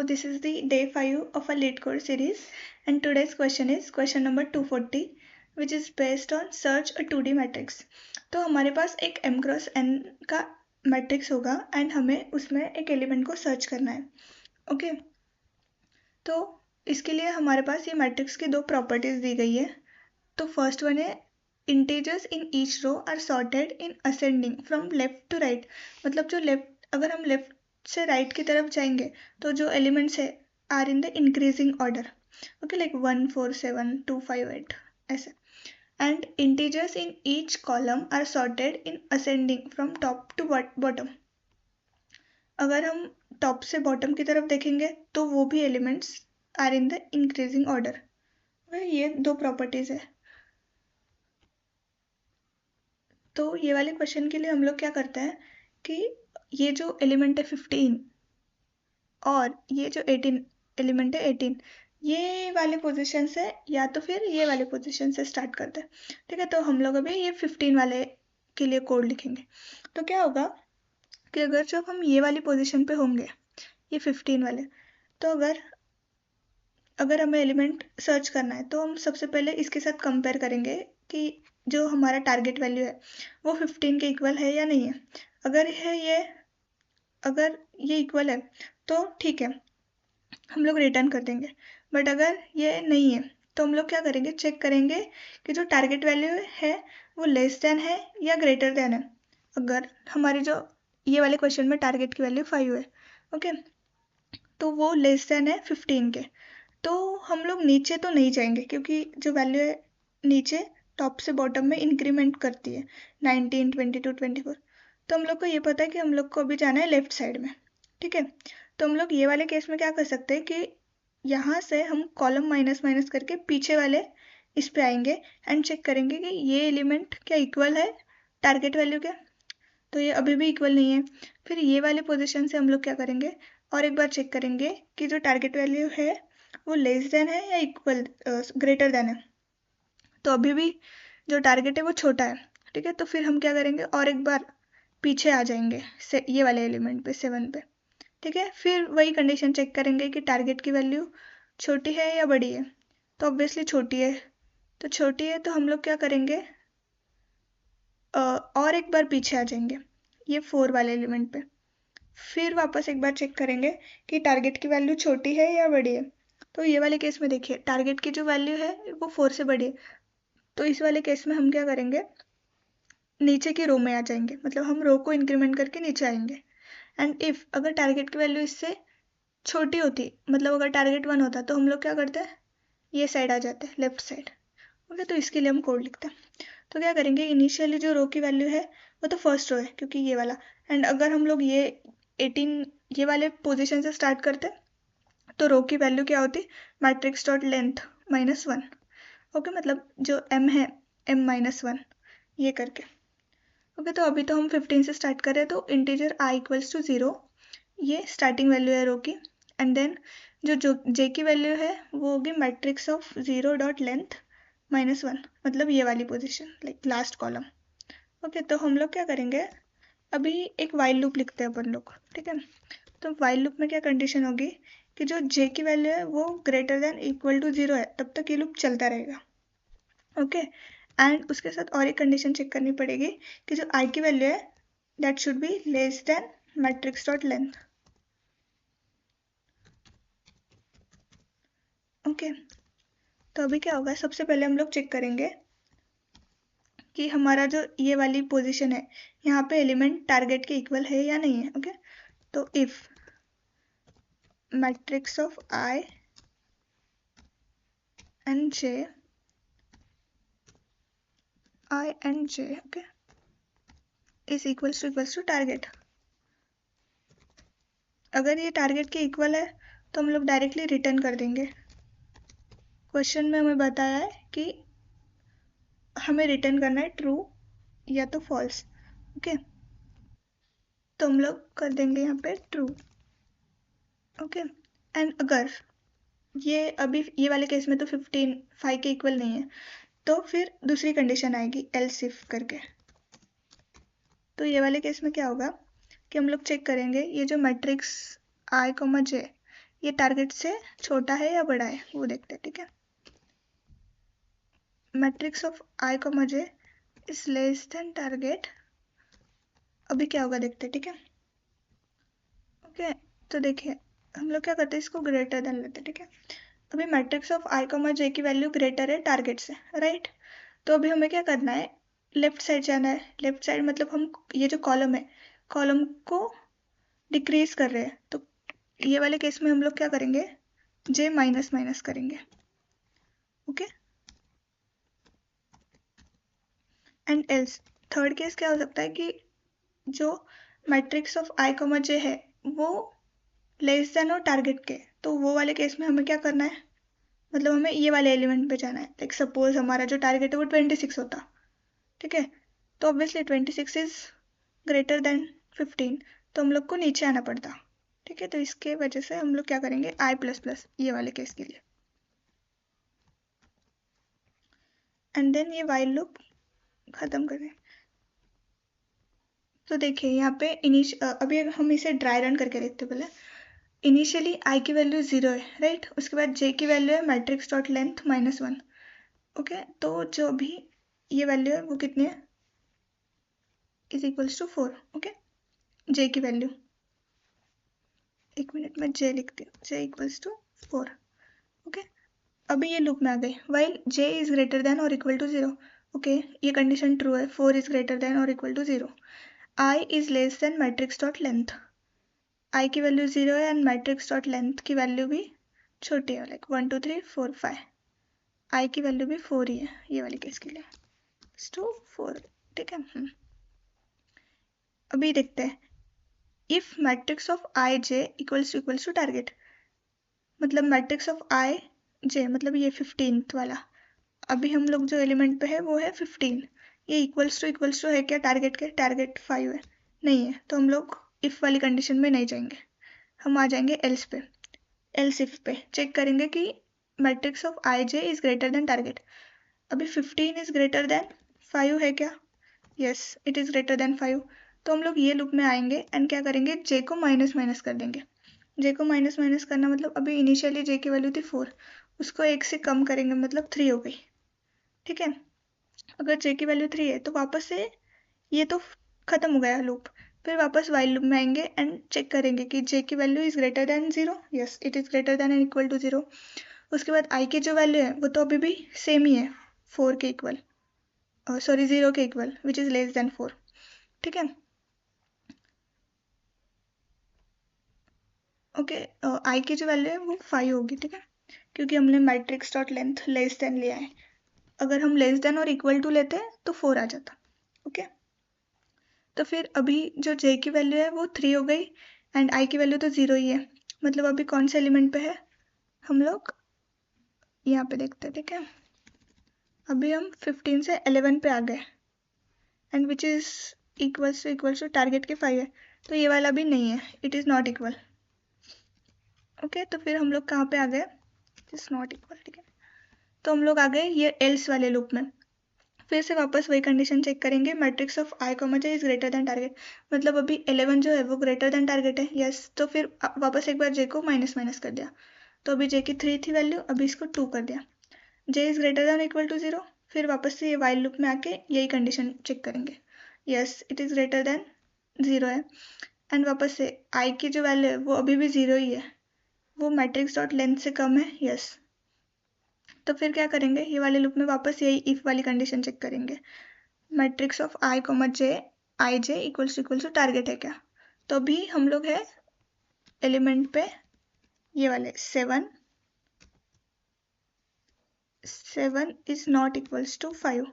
this is the day 5 of a lead course series, and today's question is question number 240, which is based on search a 2D matrix. तो हमारे पास एक m cross n का matrix होगा and हमें उसमें एक element को search करना है. ओके तो इसके लिए हमारे पास ये मैट्रिक्स की दो प्रॉपर्टीज दी गई है. तो फर्स्ट वन है integers in each row are sorted in ascending from left to right. मतलब जो लेफ्ट, अगर हम लेफ्ट से राइट की तरफ जाएंगे तो जो एलिमेंट्स है are in the increasing order. Okay, like 1 4 7 2 5 8 ऐसे. And integers in each column are sorted in ascending from top to bottom. अगर हम टॉप से बॉटम की तरफ देखेंगे तो वो भी elements are in the increasing order. ये दो प्रॉपर्टीज है. तो ये वाले क्वेश्चन के लिए हम लोग क्या करते हैं कि ये जो एलिमेंट है 15 और ये जो 18 एलिमेंट है 18, ये वाले पोजीशन से या तो फिर ये वाले पोजीशन से स्टार्ट करते हैं. ठीक है, तो हम लोग अभी ये 15 वाले के लिए कोड लिखेंगे. तो क्या होगा कि अगर जब हम ये वाली पोजीशन पे होंगे, ये 15 वाले, तो अगर हमें एलिमेंट सर्च करना है तो हम सबसे पहले इसके साथ कंपेयर करेंगे कि जो हमारा टारगेट वैल्यू है वो 15 के इक्वल है या नहीं है. अगर ये इक्वल है तो ठीक है, हम लोग रिटर्न कर देंगे. बट अगर ये नहीं है तो हम लोग क्या करेंगे, चेक करेंगे कि जो टारगेट वैल्यू है वो लेस देन है या ग्रेटर देन है. अगर हमारे जो ये वाले क्वेश्चन में टारगेट की वैल्यू 5 है, ओके, तो वो लेस देन है 15 के, तो हम लोग नीचे तो नहीं जाएंगे क्योंकि जो वैल्यू है नीचे टॉप से बॉटम में इंक्रीमेंट करती है 19 22 24. तो हम लोग को ये पता है कि हम लोग को अभी जाना है लेफ्ट साइड में. ठीक है, तो हम लोग ये वाले केस में क्या कर सकते हैं कि यहाँ से हम कॉलम माइनस माइनस करके पीछे वाले इस पे आएंगे एंड चेक करेंगे कि ये एलिमेंट क्या इक्वल है टारगेट वैल्यू के. तो ये अभी भी इक्वल नहीं है. फिर ये वाले पोजीशन से हम लोग क्या करेंगे, और एक बार चेक करेंगे कि जो टारगेट वैल्यू है वो लेस देन है या इक्वल ग्रेटर देन है. तो अभी भी जो टारगेट है वो छोटा है. ठीक है, तो फिर हम क्या करेंगे, और एक बार पीछे आ जाएंगे ये वाले एलिमेंट पे 7 पे. ठीक है, फिर वही कंडीशन चेक करेंगे कि टारगेट की वैल्यू छोटी है या बड़ी है. तो ऑब्वियसली छोटी है. तो छोटी है तो हम लोग क्या करेंगे, और एक बार पीछे आ जाएंगे ये 4 वाले एलिमेंट पे. फिर वापस एक बार चेक करेंगे कि टारगेट की वैल्यू छोटी है या बड़ी है. तो ये वाले केस में देखिए टारगेट की जो वैल्यू है वो 4 से बड़ी है. तो इस वाले केस में हम क्या करेंगे, नीचे की रो में आ जाएंगे. मतलब हम रो को इंक्रीमेंट करके नीचे आएंगे. एंड इफ अगर टारगेट की वैल्यू इससे छोटी होती, मतलब अगर टारगेट 1 होता, तो हम लोग क्या करते हैं, ये साइड आ जाते हैं, लेफ्ट साइड. ओके, तो इसके लिए हम कोड लिखते हैं. तो क्या करेंगे, इनिशियली जो रो की वैल्यू है वो तो फर्स्ट रो है क्योंकि ये वाला. एंड अगर हम लोग ये 18 ये वाले पोजीशन से स्टार्ट करते तो रो की वैल्यू क्या होती, मैट्रिक्स डॉट लेंथ -1. ओके, मतलब जो m है m-1 ये करके. ओके, तो अभी तो हम 15 से स्टार्ट कर रहे हैं, तो इंटीजर i इक्वल्स टू 0, ये स्टार्टिंग वैल्यू है रो की. एंड देन जो j की वैल्यू है वो होगी मैट्रिक्स ऑफ 0 डॉट लेंथ -1, मतलब ये वाली position, like last column. Okay, तो हम लोग क्या करेंगे, अभी एक वाइल लूप लिखते हैं अपन लोग. ठीक है, तो वाइल लूप में क्या कंडीशन होगी कि जो j की वैल्यू है वो ग्रेटर देन इक्वल टू 0 है, तब तक ये लूप चलता रहेगा. ओके, एंड उसके साथ और एक कंडीशन चेक करनी पड़ेगी कि जो i की वैल्यू है that should be less than matrix dot length. Okay, तो अभी क्या होगा, सबसे पहले हम लोग चेक करेंगे कि हमारा जो ये वाली पोजीशन है यहाँ पे एलिमेंट टारगेट के इक्वल है या नहीं है. ओके, तो if matrix of i and j okay is equals to target. अगर ये टारगेट के इक्वल है तो हम लोग डायरेक्टली रिटर्न कर देंगे. क्वेश्चन में हमें बताया है कि हमें रिटर्न करना है ट्रू या तो फॉल्स. ओके, तो हम लोग कर देंगे यहाँ पे ट्रू. ओके, एंड अगर ये अभी ये वाले केस में तो 15 5 के इक्वल नहीं है, तो फिर दूसरी कंडीशन आएगी एल्स इफ करके. तो ये वाले केस में क्या होगा कि हम लोग चेक करेंगे ये जो मैट्रिक्स i, j ये टारगेट से छोटा है या बड़ा है वो देखते हैं, ठीक है। Matrix of I comma J is less then target, अभी क्या होगा देखते हैं, ठीक है। ओके, तो देखिए हम लोग क्या करते हैं, इसको ग्रेटर देन लेते हैं, ठीक है। अभी मैट्रिक्स ऑफ आई कॉमा जे की वैल्यू ग्रेटर है टारगेट से, राइट। तो अभी हमें क्या करना है, लेफ्ट साइड जाना है। लेफ्ट साइड मतलब हम ये जो कॉलम है, कॉलम को डिक्रीज कर रहे हैं, तो ये वाले केस में हम लोग क्या करेंगे, जे माइनस माइनस करेंगे, okay. And else third case क्या हो सकता है कि जो मैट्रिक्स ऑफ आई कॉमा जे है वो लेस देन हो टारगेट के, तो वो वाले केस में हमें क्या करना है, मतलब हमें ये वाले एलिमेंट पे जाना है। लाइक सपोज हमारा जो टारगेट है वो 26 होता, ठीक है। तो ऑब्वियसली 26 इज ग्रेटर देन 15, तो हम लोग को नीचे आना पड़ता, ठीक है। तो इसके वजह से हम लोग क्या करेंगे, आई प्लस प्लस ये वाले केस के लिए, एंड देन ये वाइल लूप खत्म करें। तो देखिए यहाँ पे अभी हम इसे ड्राई रन करके देखते हैं पहले। इनिशियली आई की वैल्यू 0 है, राइट। उसके बाद जे की वैल्यू है मैट्रिक्स डॉट लेंथ -1, ओके। तो जो भी ये वैल्यू है वो कितनी है, इज इक्वल्स टू 4, ओके। जे की वैल्यू, एक मिनट में जे लिखती हूँ, जे इक्वल्स टू 4, ओके। अभी ये लूप में आ गई, while j is greater than और इक्वल टू 0, ओके। ये कंडीशन ट्रू है, 4 इज ग्रेटर देन और equal to 0। I is less than matrix dot length, i की वैल्यू 0 है एंड मैट्रिक्स डॉट लेंथ की वैल्यू भी छोटी है, लाइक 1 2 3 4 5, आई की वैल्यू भी 4 ही है ये वाली केस के लिए, टू 4, ठीक है। अभी देखते हैं, if matrix of I J equals to target, मतलब मैट्रिक्स ऑफ आई जे मतलब ये 15th वाला, अभी हम लोग जो एलिमेंट पे है वो है 15, ये इक्वल्स टू है क्या टारगेट के, टारगेट 5 है, नहीं है। तो हम लोग इफ वाली कंडीशन में नहीं जाएंगे, हम आ जाएंगे एल्स पे। एल्स इफ पे चेक करेंगे कि matrix of I J is greater then target. अभी 15 इज ग्रेटर देन 5 है क्या, yes it is greater then 5। तो हम लोग ये लूप में आएंगे एंड क्या करेंगे, जे को माइनस माइनस कर देंगे। जे को माइनस माइनस करना मतलब अभी इनिशियली जे की वैल्यू थी 4, उसको 1 से कम करेंगे मतलब 3 हो गई, ठीक है। अगर जे की वैल्यू 3 है तो वापस से ये तो खत्म हो गया लूप, फिर वापस वाइल लूप में आएंगे एंड चेक करेंगे कि जे की value is greater than 0, yes it is greater than and equal to 0। उसके बाद आई की जो वैल्यू है वो तो अभी भी सेम ही है, 4 के इक्वल, सॉरी 0 के equal which is less then 4, ठीक है। ओके, आई की जो वैल्यू है वो 5 होगी, ठीक है, क्योंकि हमने matrix dot length less than लिया है। अगर हम लेस देन और इक्वल टू लेते हैं तो 4 आ जाता, ओके। तो फिर अभी जो जे की वैल्यू है वो 3 हो गई एंड आई की वैल्यू तो 0 ही है, मतलब अभी कौन से एलिमेंट पे है, हम लोग यहाँ पे देखते हैं, ठीक है। अभी हम 15 से 11 पे आ गए and which is equals to target के 5 है, तो ये वाला भी नहीं है, it is not equal, okay. तो फिर हम लोग कहाँ पे आ गए, इट इज नॉट इक्वल, ठीक है। तो हम लोग आ गए ये एल्स वाले लूप में। फिर से वापस वही कंडीशन चेक करेंगे, matrix of I comma J is greater then target, मतलब अभी 11 जो है वो ग्रेटर देन टारगेट है, यस। तो फिर वापस एक बार जे को माइनस माइनस कर दिया, तो अभी जे की 3 थी वैल्यू, अभी इसको 2 कर दिया, j is greater than equal to 0। फिर वापस से ये वाइल लूप में आके यही कंडीशन चेक करेंगे, yes it is greater than 0 है एंड वापस से आई की जो वैल्यू है वो अभी भी 0 ही है, वो मैट्रिक्स डॉट लेंथ से कम है, यस। तो फिर क्या करेंगे, ये वाले लूप में वापस यही इफ वाली कंडीशन चेक करेंगे, matrix of I comma J I J equals to target है क्या। तो अभी हम लोग है एलिमेंट पे ये वाले 7 is not equals to 5,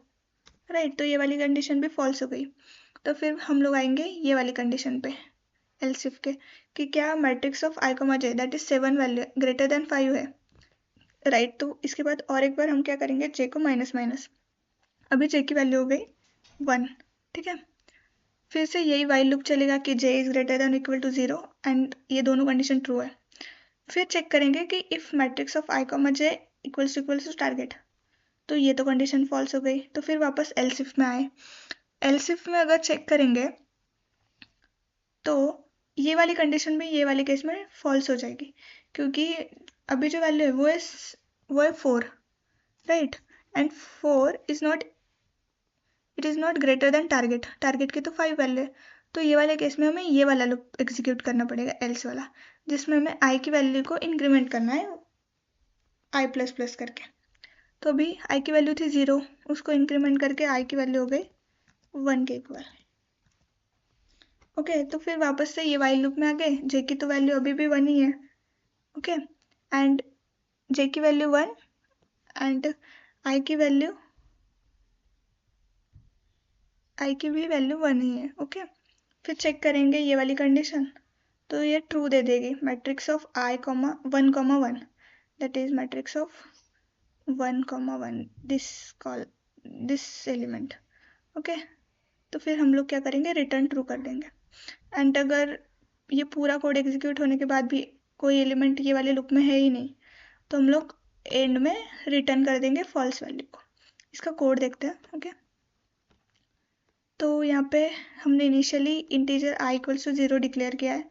right. तो ये वाली कंडीशन भी फॉल्स हो गई। तो फिर हम लोग आएंगे ये वाली कंडीशन पे एल्स इफ के, कि क्या matrix of I comma J that is 7 value greater than 5 है, राइट। तो इसके बाद और एक बार हम क्या करेंगे, जे को माइनस माइनस, अभी जे की वैल्यू हो गई 1, ठीक है। फिर से यही वाइल लूप चलेगा कि j is greater than equal to 0 and ये दोनों कंडीशन ट्रू है। फिर चेक करेंगे कि if matrix of I comma j equals to target, तो ये तो कंडीशन फॉल्स हो गई। तो फिर वापस एल्स इफ में आए, एल्स इफ में अगर चेक करेंगे तो ये वाली कंडीशन भी ये वाले केस में फॉल्स हो जाएगी, क्योंकि अभी जो वैल्यू है वो है 4, right, and 4 is not, it is not greater than target की तो 5 वैल्यू है। तो ये वाले केस में हमें ये वाला लूप एग्जीक्यूट करना पड़ेगा, एल्स वाला, जिसमें हमें आई की वैल्यू को इंक्रीमेंट करना है आई प्लस प्लस करके। तो अभी आई की वैल्यू थी 0, उसको इंक्रीमेंट करके आई की वैल्यू हो गई 1 के इक्वल। ओके, तो फिर वापस से ये वाइल लूप में आ गए, जे की तो वैल्यू अभी भी 1 ही है। ओके, एंड जे की वैल्यू 1 एंड आई की वैल्यू भी वैल्यू 1 ही है। ओके, फिर चेक करेंगे ये वाली कंडीशन, तो ये ट्रू दे देगी, matrix of I comma 1, that is matrix of 1, this element. Okay, तो फिर हम लोग क्या करेंगे, रिटर्न ट्रू कर देंगे। एंड अगर ये पूरा कोड एग्जीक्यूट होने के बाद भी कोई एलिमेंट ये वाले लूप में है ही नहीं, तो हम लोग एंड में रिटर्न कर देंगे फॉल्स वैल्यू को। इसका कोड देखते हैं। ओके, तो यहाँ पे हमने initially integer I equals to 0 declare किया है,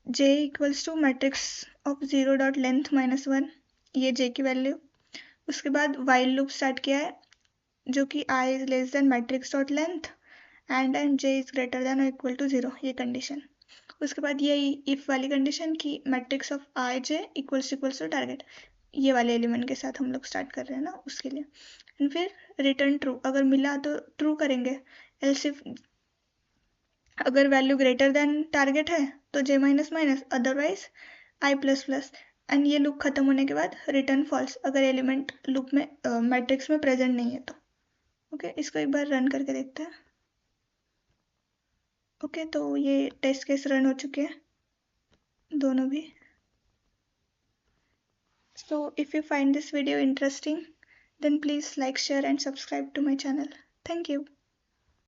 j equals to matrix of 0 dot length -1, ये j की वैल्यू। उसके बाद वाइल लूप स्टार्ट किया है, जो कि i is less than matrix dot length and j is greater than और इक्वल टू 0, ये कंडीशन। उसके बाद ये इफ वाली कंडीशन की matrix of i j equals to target, ये वाले एलिमेंट के साथ हम लोग स्टार्ट कर रहे हैं ना, उसके लिए। एंड फिर रिटर्न ट्रू, अगर मिला तो ट्रू करेंगे, एल्स इफ अगर वैल्यू ग्रेटर देन टारगेट है तो j minus minus, otherwise i plus plus. And ये लूप खत्म होने के बाद रिटर्न फॉल्स, अगर एलिमेंट लूप में मैट्रिक्स में प्रेजेंट नहीं है तो। ओके, इसको एक बार रन करके देखते हैं। ओके, तो ये टेस्ट केस रन हो चुके हैं दोनों भी। So if you find this video interesting, then please like, share and subscribe to my channel. Thank you.